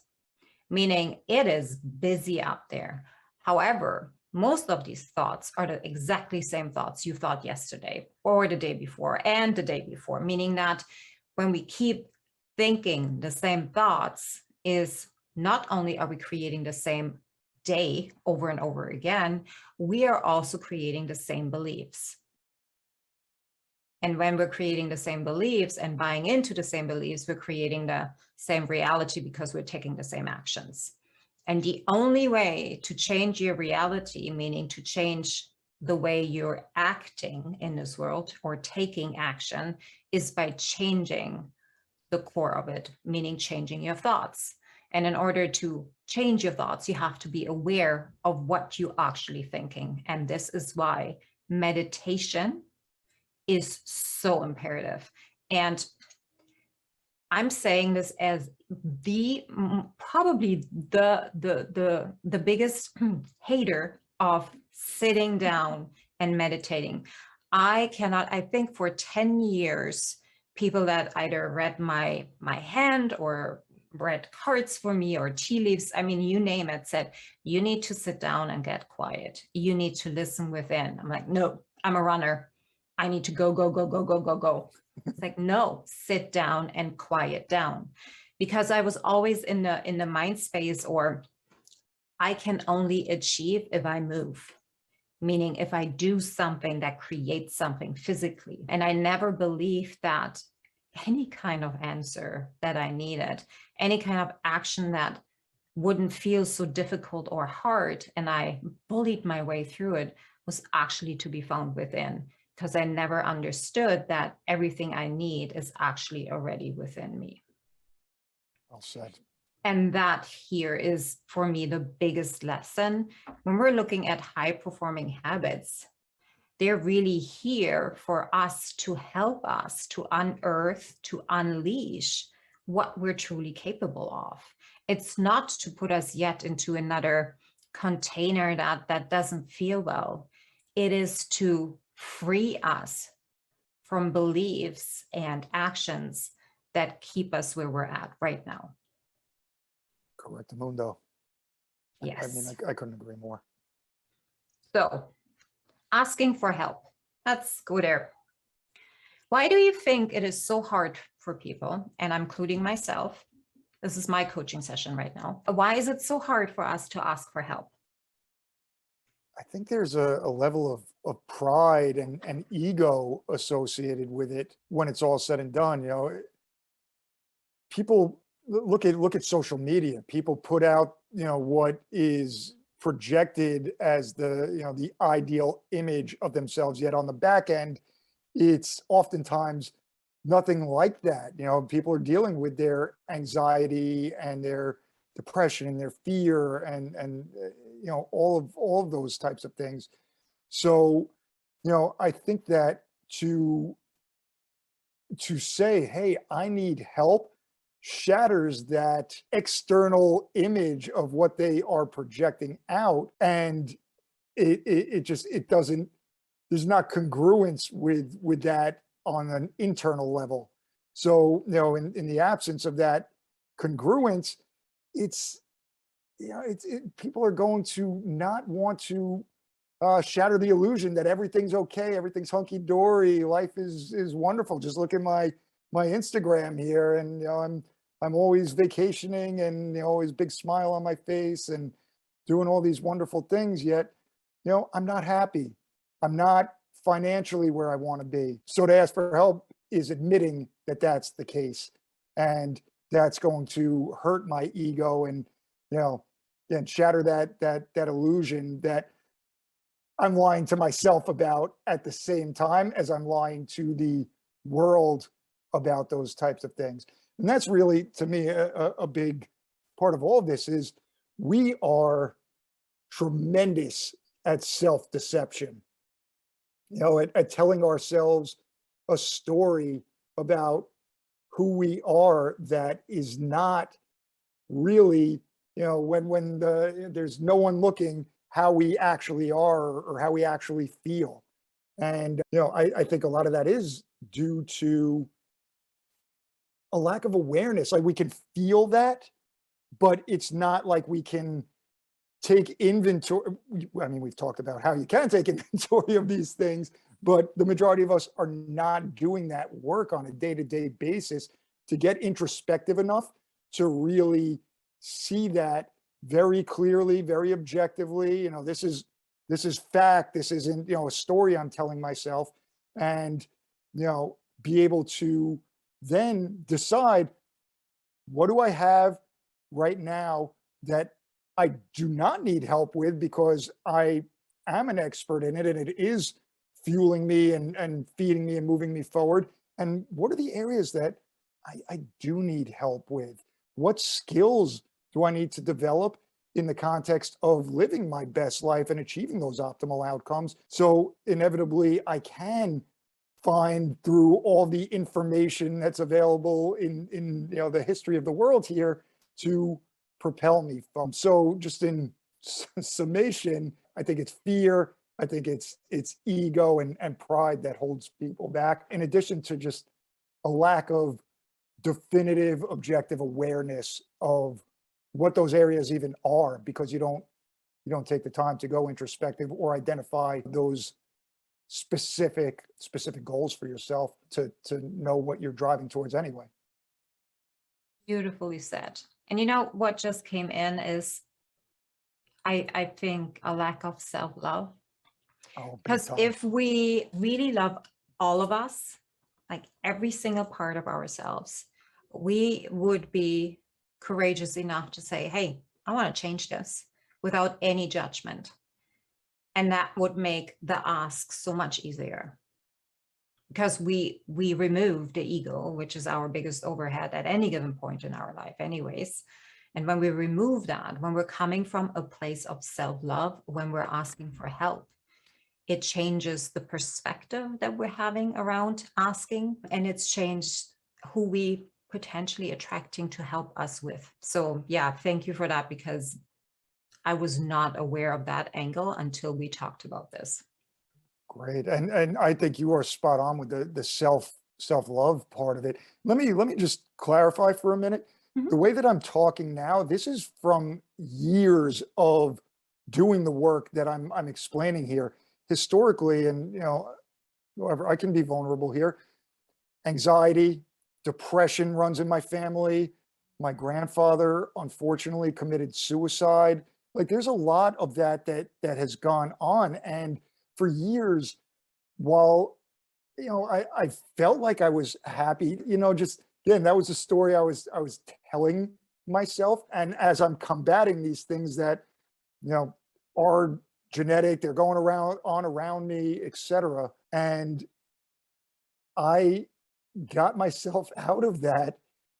meaning it is busy up there. However, most of these thoughts are the exactly same thoughts you thought yesterday or the day before and the day before, meaning that when we keep thinking the same thoughts, is not only are we creating the same day over and over again, we are also creating the same beliefs. And when we're creating the same beliefs and buying into the same beliefs, we're creating the same reality because we're taking the same actions. And the only way to change your reality, meaning to change the way you're acting in this world or taking action, is by changing the core of it, meaning changing your thoughts. And in order to change your thoughts, you have to be aware of what you're actually thinking. And this is why meditation is so imperative. And I'm saying this as probably the biggest hater of sitting down and meditating. I think for 10 years, people that either read my hand or read cards for me or tea leaves, I mean, you name it, said, you need to sit down and get quiet. You need to listen within. I'm like, no, I'm a runner. I need to go, go, go, go, go, go, go. It's like, no, sit down and quiet down. Because I was always in the mind space, or I can only achieve if I move, meaning if I do something that creates something physically. And I never believed that any kind of answer that I needed, any kind of action that wouldn't feel so difficult or hard, and I bullied my way through it, was actually to be found within. Because I never understood that everything I need is actually already within me. Well said. And that here is, for me, the biggest lesson. When we're looking at high-performing habits, they're really here for us to help us to unearth, to unleash what we're truly capable of. It's not to put us yet into another container that doesn't feel well. It is to free us from beliefs and actions that keep us where we're at right now. Correctamundo. Yes. I mean, I couldn't agree more. So, asking for help. Let's go there. Why do you think it is so hard for people, and I'm including myself, this is my coaching session right now, why is it so hard for us to ask for help? I think there's a level of pride and ego associated with it when it's all said and done. People look at social media. People put out, what is projected as the ideal image of themselves. Yet on the back end, it's oftentimes nothing like that. People are dealing with their anxiety and their depression and their fear and all of those types of things. So, I think that to say, hey, I need help, shatters that external image of what they are projecting out, and it doesn't, there's not congruence with that on an internal level. So, in the absence of that congruence, people are going to not want to shatter the illusion that everything's okay, everything's hunky dory, life is wonderful. Just look at my Instagram here, and I'm always vacationing, and always big smile on my face, and doing all these wonderful things. Yet, I'm not happy. I'm not financially where I want to be. So to ask for help is admitting that that's the case, and that's going to hurt my ego, and and shatter that illusion that I'm lying to myself about, at the same time as I'm lying to the world about those types of things. And that's really, to me, a big part of all of this is we are tremendous at self-deception, at telling ourselves a story about who we are that is not really, there's no one looking, how we actually are, or how we actually feel. And I think a lot of that is due to a lack of awareness. Like, we can feel that, but it's not like we can take inventory. I mean, we've talked about how you can take inventory of these things, but the majority of us are not doing that work on a day-to-day basis to get introspective enough to really see that very clearly, very objectively. This is fact. This isn't, a story I'm telling myself, and, be able to then decide, what do I have right now that I do not need help with, because I am an expert in it, and it is fueling me and feeding me and moving me forward. And what are the areas that I do need help with? What skills do I need to develop in the context of living my best life and achieving those optimal outcomes? So inevitably, I can find, through all the information that's available in the history of the world here, to propel me from. So just in summation, I think it's fear. I think it's ego and pride that holds people back, in addition to just a lack of definitive, objective awareness of what those areas even are, because you don't take the time to go introspective or identify those specific goals for yourself to know what you're driving towards anyway. Beautifully said. And what just came in is, I think, a lack of self-love. Oh, big Because time. if we really love all of us, like every single part of ourselves, we would be courageous enough to say, hey, I want to change this, without any judgment. And that would make the ask so much easier, because we remove the ego, which is our biggest overhead at any given point in our life anyways. And when we remove that, when we're coming from a place of self-love, when we're asking for help, it changes the perspective that we're having around asking, and it's changed who we potentially attracting to help us with. So yeah, thank you for that, because I was not aware of that angle until we talked about this. Great. And I think you are spot on with the self-love part of it. Let me just clarify for a minute. Mhm. The way that I'm talking now, this is from years of doing the work that I'm explaining here. Historically, and however, I can be vulnerable here. Anxiety, depression runs in my family. My grandfather, unfortunately, committed suicide. Like, there's a lot of that has gone on. And for years, while I felt like I was happy, just again, that was a story I was telling myself. And as I'm combating these things that are genetic, they're going around me, etc. And I got myself out of that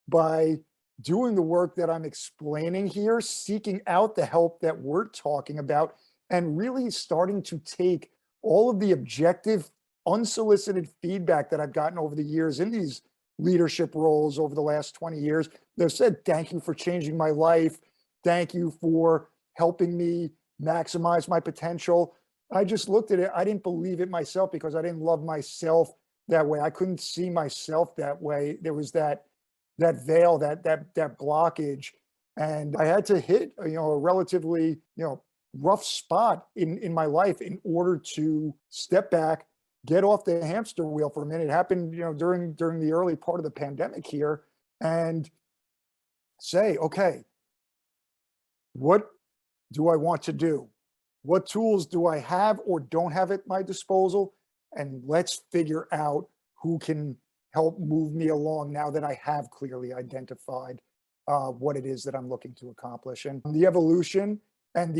by doing the work that I'm explaining here, seeking out the help that we're talking about, and really starting to take all of the objective, unsolicited feedback that I've gotten over the years in these leadership roles over the last 20 years. They've said, thank you for changing my life. Thank you for helping me maximize my potential. I just looked at it. I didn't believe it myself, because I didn't love myself that way. I couldn't see myself that way. There was that veil, that blockage, and I had to hit a relatively rough spot in my life in order to step back, get off the hamster wheel for a minute. It happened, during the early part of the pandemic here, and say, okay, what do I want to do? What tools do I have or don't have at my disposal? And let's figure out who can help move me along now that I have clearly identified what it is that I'm looking to accomplish. And the evolution and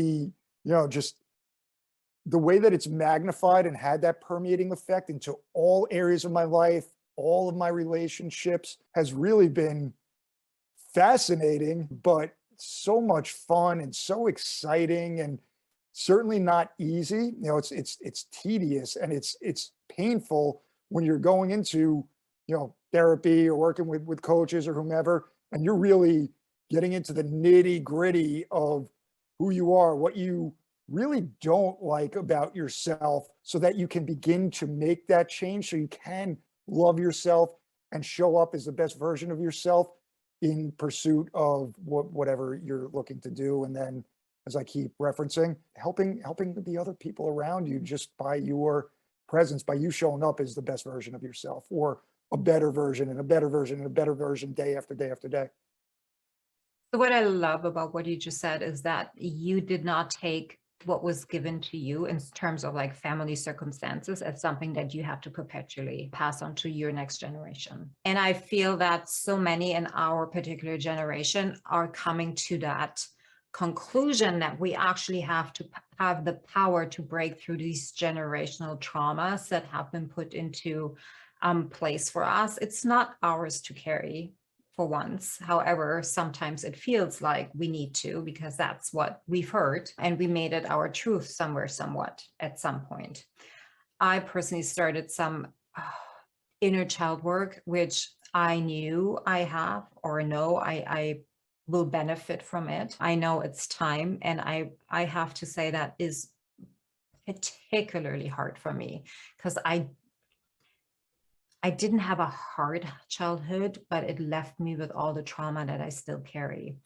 just the way that it's magnified and had that permeating effect into all areas of my life, all of my relationships, has really been fascinating, but so much fun and so exciting, and certainly not easy. It's tedious and it's painful when you're going into, therapy or working with coaches or whomever, and you're really getting into the nitty gritty of who you are, what you really don't like about yourself, so that you can begin to make that change, so you can love yourself and show up as the best version of yourself in pursuit of whatever you're looking to do. And then, as I keep referencing, helping the other people around you just by your presence, by you showing up as the best version of yourself, or a better version and a better version and a better version, day after day after day. So what I love about what you just said is that you did not take what was given to you in terms of like family circumstances as something that you have to perpetually pass on to your next generation. And I feel that so many in our particular generation are coming to that conclusion that we actually have to have the power to break through these generational traumas that have been put into place for us. It's not ours to carry, for once. However, sometimes it feels like we need to, because that's what we've heard, and we made it our truth somewhat at some point. I personally started some inner child work, which I knew I have, or know I will benefit from it. I know it's time, and I have to say that is particularly hard for me, because I didn't have a hard childhood, but it left me with all the trauma that I still carry.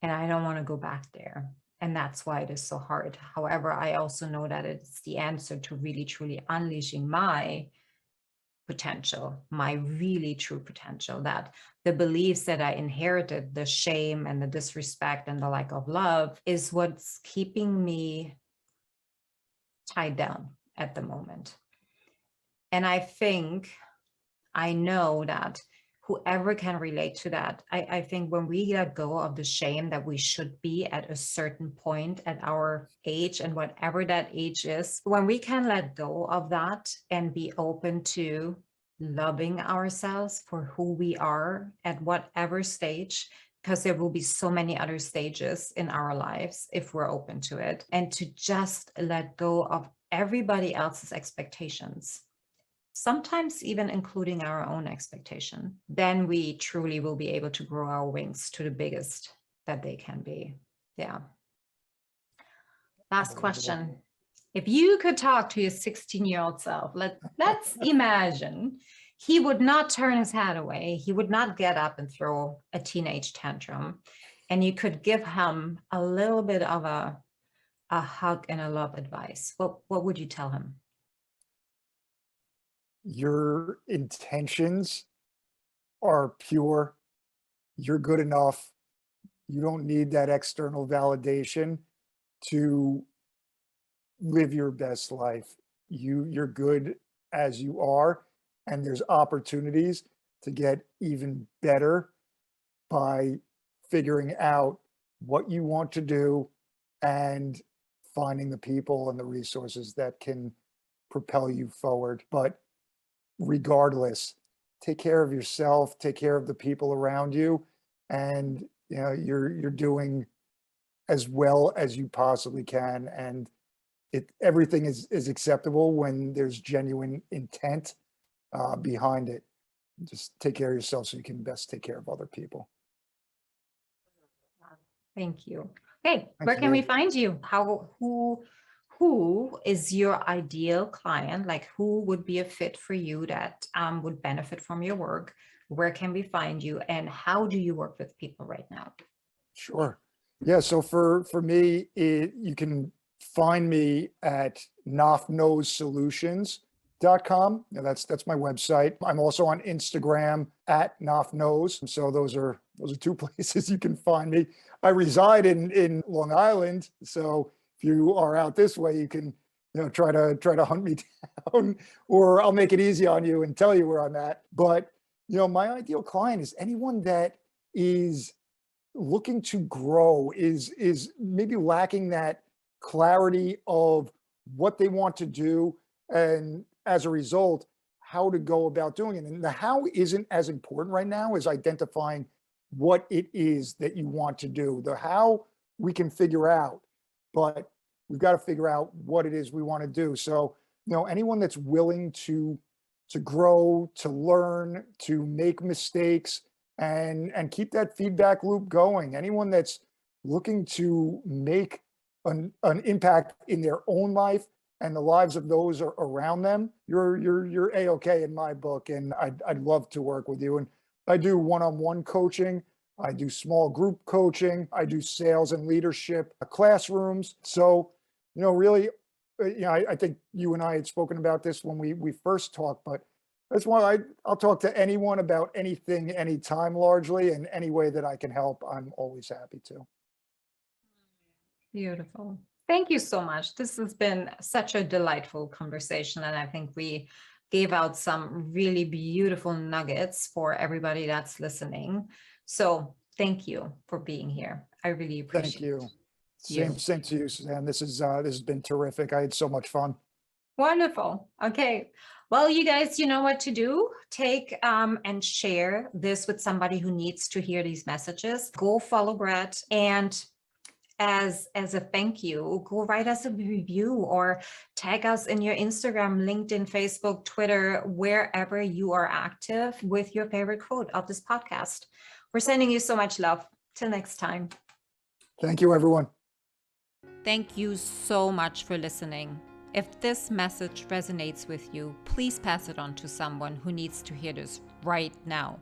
And I don't want to go back there. And that's why it is so hard. However, I also know that it's the answer to really, truly unleashing my potential, my really true potential, that the beliefs that I inherited, the shame and the disrespect and the lack of love, is what's keeping me tied down at the moment. And I know that whoever can relate to that, I think when we let go of the shame that we should be at a certain point at our age, and whatever that age is, when we can let go of that and be open to loving ourselves for who we are at whatever stage, because there will be so many other stages in our lives if we're open to it, and to just let go of everybody else's expectations, sometimes even including our own expectation, then we truly will be able to grow our wings to the biggest that they can be. Yeah. Last question. If you could talk to your 16-year-old self, let's imagine he would not turn his head away. He would not get up and throw a teenage tantrum. And you could give him a little bit of a hug and a love advice. What would you tell him? Your intentions are pure. You're good enough. You don't need that external validation to live your best life. You're good as you are, and there's opportunities to get even better by figuring out what you want to do and finding the people and the resources that can propel you forward. But regardless, take care of yourself, take care of the people around you, and you're doing as well as you possibly can. And everything is acceptable when there's genuine intent behind it. Just take care of yourself so you can best take care of other people. Thank you. Hey, where can we find you? Who is your ideal client? Like, who would be a fit for you that would benefit from your work? Where can we find you, and how do you work with people right now? Sure. Yeah. So for me, you can find me at knopfknowssolutions.com. Now that's my website. I'm also on Instagram at knopfknows. So those are two places you can find me. I reside in Long Island, so if you are out this way, you can try to hunt me down, or I'll make it easy on you and tell you where I'm at. But my ideal client is anyone that is looking to grow, is maybe lacking that clarity of what they want to do, and as a result, how to go about doing it. And the how isn't as important right now as identifying what it is that you want to do. The how we can figure out, but we've got to figure out what it is we want to do. So, anyone that's willing to grow, to learn, to make mistakes, and keep that feedback loop going. Anyone that's looking to make an impact in their own life and the lives of those around them, you're A-okay in my book, and I'd love to work with you. And I do one-on-one coaching, I do small group coaching, I do sales and leadership classrooms. So, really, I think you and I had spoken about this when we first talked, but that's why I'll talk to anyone about anything, anytime, largely, and any way that I can help, I'm always happy to. Beautiful. Thank you so much. This has been such a delightful conversation, and I think we gave out some really beautiful nuggets for everybody that's listening. So thank you for being here. I really appreciate it. Thank you. Same to you, Susanne. This has been terrific. I had so much fun. Wonderful. Okay. Well, you guys, you know what to do. Take and share this with somebody who needs to hear these messages. Go follow Brett, and as a thank you, go write us a review or tag us in your Instagram, LinkedIn, Facebook, Twitter, wherever you are active, with your favorite quote of this podcast. We're sending you so much love. Till next time. Thank you, everyone. Thank you so much for listening. If this message resonates with you, please pass it on to someone who needs to hear this right now.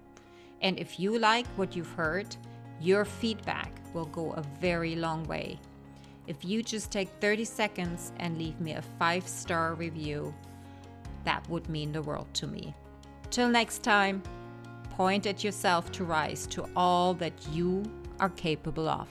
And if you like what you've heard, your feedback will go a very long way. If you just take 30 seconds and leave me a 5-star review, that would mean the world to me. Till next time, point at yourself to rise to all that you are capable of.